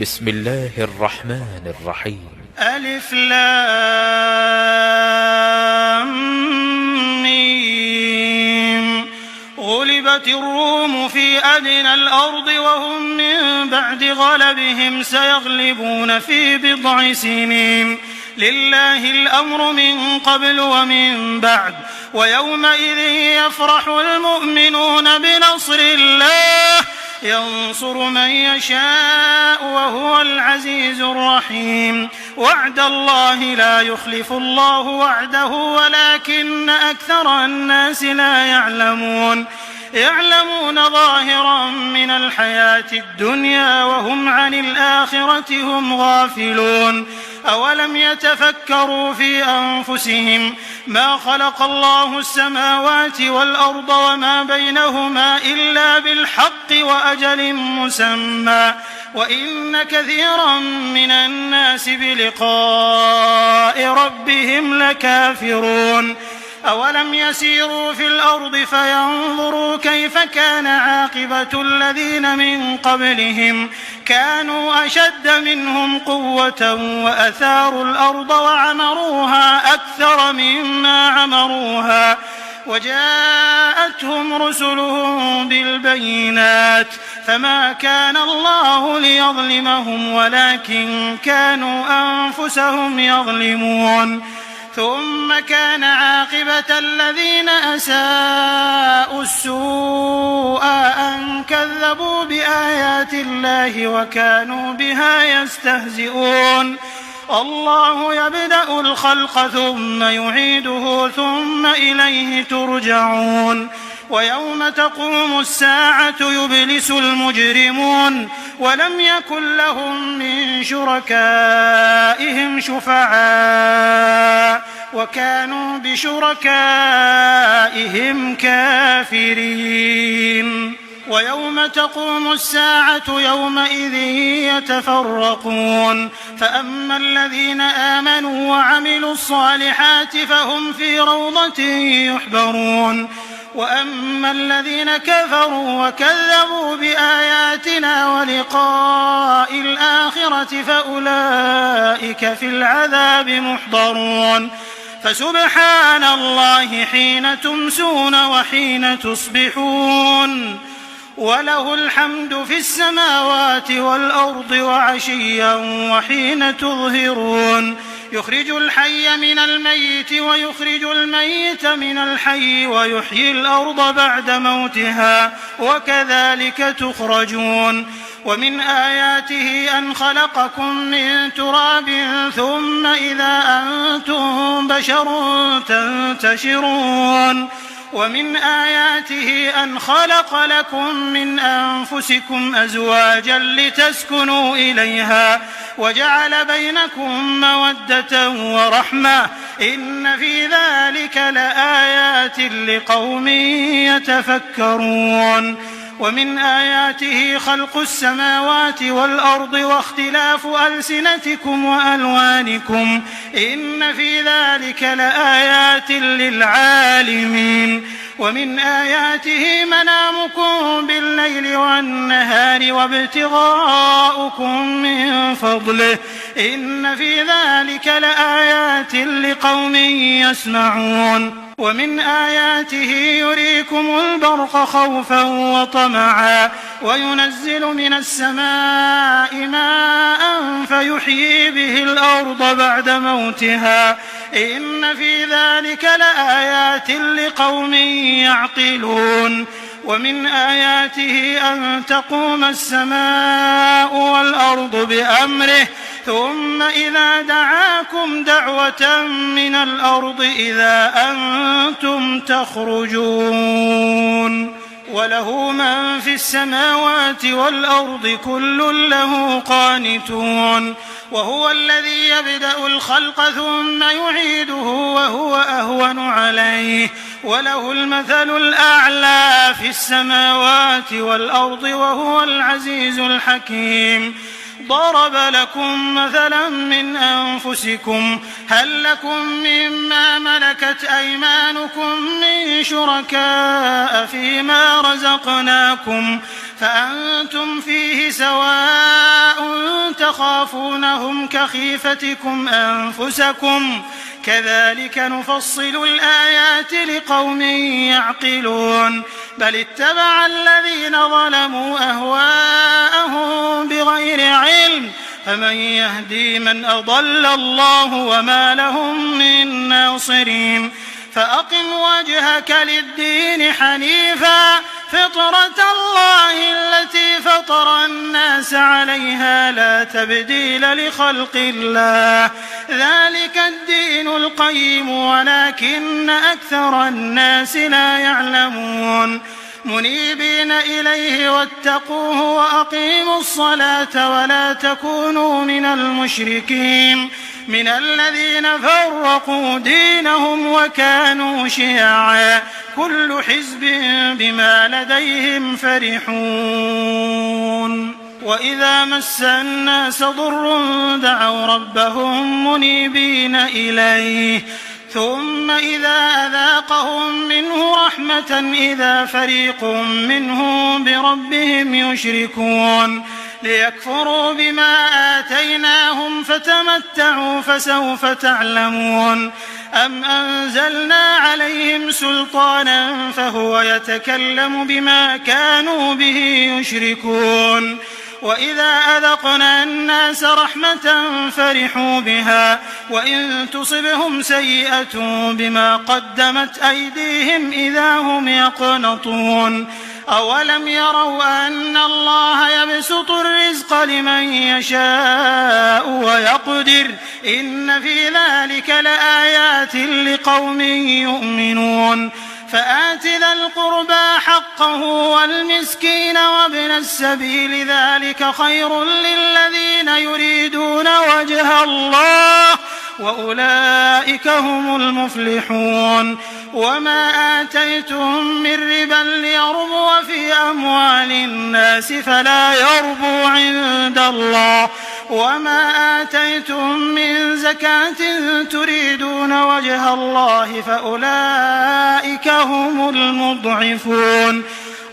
بسم الله الرحمن الرحيم. ألف لام ميم. غلبت الروم في أدنى الأرض وهم من بعد غلبهم سيغلبون في بضع سنين. لله الأمر من قبل ومن بعد ويومئذ يفرح المؤمنون بنصر الله ينصر من يشاء وهو العزيز الرحيم. وعد الله لا يخلف الله وعده ولكن أكثر الناس لا يعلمون ظاهرا من الحياة الدنيا وهم عن الآخرة هم غافلون. أولم يتفكروا في أنفسهم ما خلق الله السماوات والأرض وما بينهما إلا بالحق وأجل مسمى وإن كثيرا من الناس بلقاء ربهم لكافرون. أولم يسيروا في الأرض فينظروا كيف كان عاقبة الذين من قبلهم كانوا أشد منهم قوة وأثاروا الأرض وعمروها أكثر مما عمروها وجاءتهم رسلهم بالبينات فما كان الله ليظلمهم ولكن كانوا أنفسهم يظلمون. ثم كان عاقبة الذين أساءوا السوء أن كذبوا بآيات الله وكانوا بها يستهزئون. الله يبدأ الخلق ثم يعيده ثم إليه ترجعون. ويوم تقوم الساعة يبلس المجرمون ولم يكن لهم من شركائهم شفعاء وكانوا بشركائهم كافرين. ويوم تقوم الساعة يومئذ يتفرقون فأما الذين آمنوا وعملوا الصالحات فهم في روضة يحبرون وأما الذين كفروا وكذبوا بآياتنا ولقاء الآخرة فأولئك في العذاب محضرون. فسبحان الله حين تمسون وحين تصبحون وله الحمد في السماوات والأرض وعشيا وحين تظهرون. يخرج الحي من الميت ويخرج الميت من الحي ويحيي الأرض بعد موتها وكذلك تخرجون. ومن آياته أن خلقكم من تراب ثم إذا أنتم بشر تنتشرون. ومن آياته أن خلق لكم من أنفسكم أزواجا لتسكنوا إليها وجعل بينكم مودة ورحمة إن في ذلك لآيات لقوم يتفكرون. ومن آياته خلق السماوات والأرض واختلاف ألسنتكم وألوانكم إن في ذلك لآيات للعالمين. ومن آياته منامكم بالليل والنهار وابتغاؤكم من فضله إن في ذلك لآيات لقوم يسمعون. ومن آياته يريكم البرق خوفا وطمعا وينزل من السماء ماء فيحيي به الأرض بعد موتها إن في ذلك لآيات لقوم يعقلون. ومن آياته أن تقوم السماء والأرض بأمره ثم إذا دعاكم دعوة من الأرض إذا أنتم تخرجون. وله من في السماوات والأرض كل له قانتون. وهو الذي يبدأ الخلق ثم يعيده وهو أهون عليه وله المثل الأعلى في السماوات والأرض وهو العزيز الحكيم. ضرب لكم مثلا من أنفسكم هل لكم مما ملكت أيمانكم من شركاء فيما رزقناكم فأنتم فيه سواء تخافونهم كخيفتكم أنفسكم كذلك نفصل الآيات لقوم يعقلون بل اتبع الذين ظلموا أهواءهم بغير علم فمن يهدي من أضل الله وما لهم من ناصرين فأقم وجهك للدين حنيفا فطرة الله التي فطر الناس عليها لا تبديل لخلق الله ذلك الدين القيم ولكن أكثر الناس لا يعلمون منيبين إليه واتقوه وأقيموا الصلاة ولا تكونوا من المشركين من الذين فرقوا دينهم وكانوا شيعا كل حزب بما لديهم فرحون وإذا مس الناس ضر دعوا ربهم منيبين إليه ثم إذا أذاقهم منه رحمة إذا فريق منهم بربهم يشركون ليكفروا بما آتيناهم فتمتعوا فسوف تعلمون أم أنزلنا عليهم سلطانا فهو يتكلم بما كانوا به يشركون وإذا أذقنا الناس رحمة فرحوا بها وإن تصبهم سيئة بما قدمت أيديهم إذا هم يقنطون أولم يروا أن الله يبسط الرزق لمن يشاء ويقدر إن في ذلك لآيات لقوم يؤمنون فآت ذا القربى حقه والمسكين وابن السبيل ذلك خير للذين يريدون وجه الله وأولئك هم المفلحون وما آتيتم من ربا ليربو في أموال الناس فلا يربو عند الله وما آتيتم من زكاة تريدون وجه الله فأولئك هم المضعفون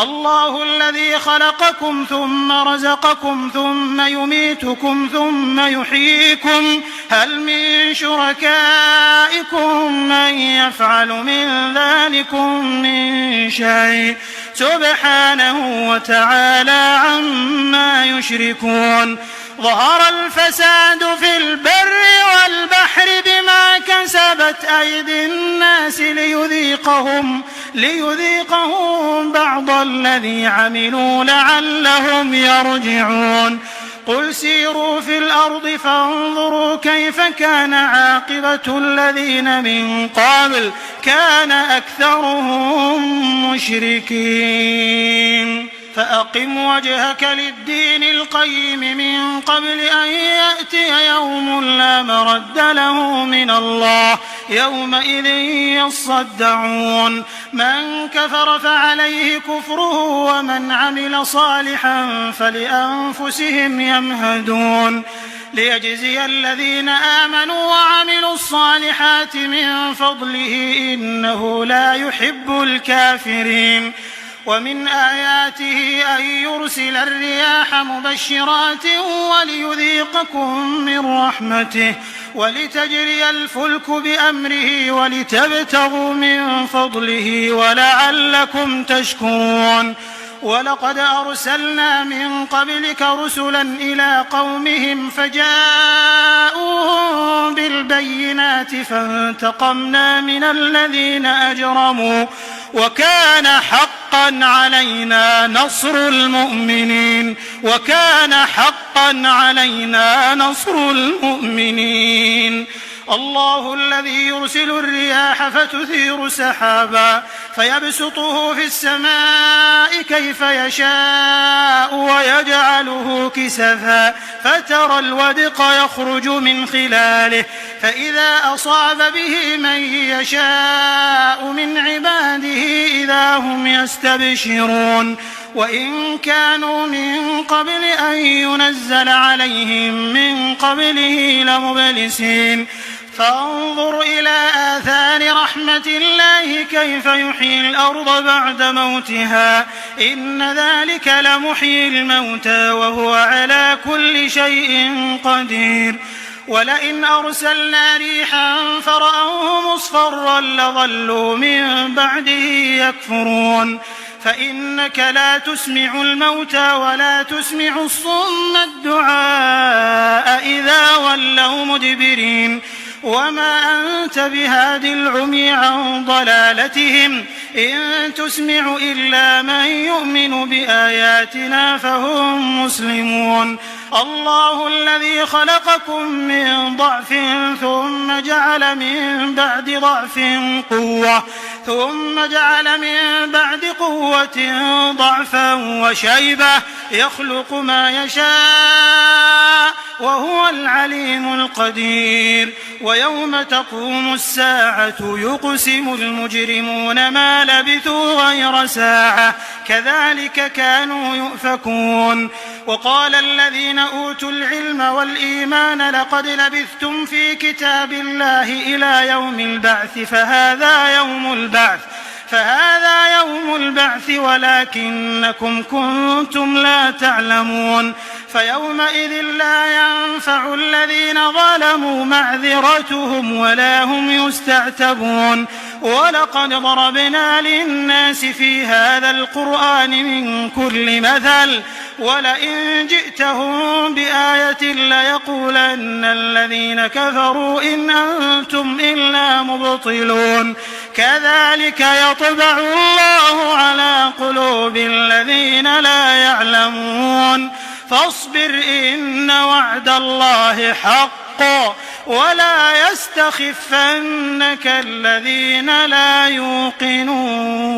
الله الذي خلقكم ثم رزقكم ثم يميتكم ثم يحييكم هل من شركائكم من يفعل من ذلكم من شيء سبحانه وتعالى عما يشركون ظهر الفساد في البر والبحر بما كسبت أيدي الناس ليذيقهم بعض الذي عملوا لعلهم يرجعون قل سيروا في الأرض فانظروا كيف كان عاقبة الذين من قبل كان أكثرهم مشركين فأقم وجهك للدين القيم من قبل أن يأتي يوم لا مرد له من الله يومئذ يصدعون من كفر فعليه كفره ومن عمل صالحا فلأنفسهم يمهدون ليجزي الذين آمنوا وعملوا الصالحات من فضله إنه لا يحب الكافرين ومن آياته أن يرسل الرياح مبشرات وليذيقكم من رحمته ولتجري الفلك بأمره ولتبتغوا من فضله ولعلكم تشكرون ولقد أرسلنا من قبلك رسلا إلى قومهم فجاءوهم بالبينات فانتقمنا من الذين أجرموا وكان حقا علينا نصر المؤمنين الله الذي يرسل الرياح فتثير سحابا فيبسطه في السماء كيف يشاء ويجعله كسفا فترى الودق يخرج من خلاله فإذا أصاب به من يشاء من عباده إذا هم يستبشرون وإن كانوا من قبل أن ينزل عليهم من قبله لمبلسين فانظر إلى آثار رحمة الله كيف يحيي الأرض بعد موتها إن ذلك لمحيي الموتى وهو على كل شيء قدير ولئن أرسلنا ريحا فرأوه مصفرا لظلوا من بعده يكفرون فإنك لا تسمع الموتى ولا تسمع الصم الدعاء إذا ولوا مدبرين وما أنت بهاد العمي عن ضلالتهم إن تسمع إلا من يؤمن بآياتنا فهم مسلمون الله الذي خلقكم من ضعف ثم جعل من بعد ضعف قوة ثم جعل من بعد قوة ضعفا وشيبة يخلق ما يشاء وهو العليم القدير ويوم تقوم الساعة يقسم المجرمون ما لبثوا غير ساعة كذلك كانوا يؤفكون وقال الذين أوتوا العلم والإيمان لقد لبثتم في كتاب الله إلى يوم البعث فهذا يوم البعث ولكنكم كنتم لا تعلمون فيومئذ لا ينفع الذين ظلموا معذرتهم ولا هم يستعتبون ولقد ضربنا للناس في هذا القرآن من كل مثل ولئن جئتهم بآية ليقولن الذين كفروا إن أنتم إلا مبطلون كذلك يطبع الله على قلوب الذين لا يعلمون فاصبر إن وعد الله حق ولا يستخفنك الذين لا يوقنون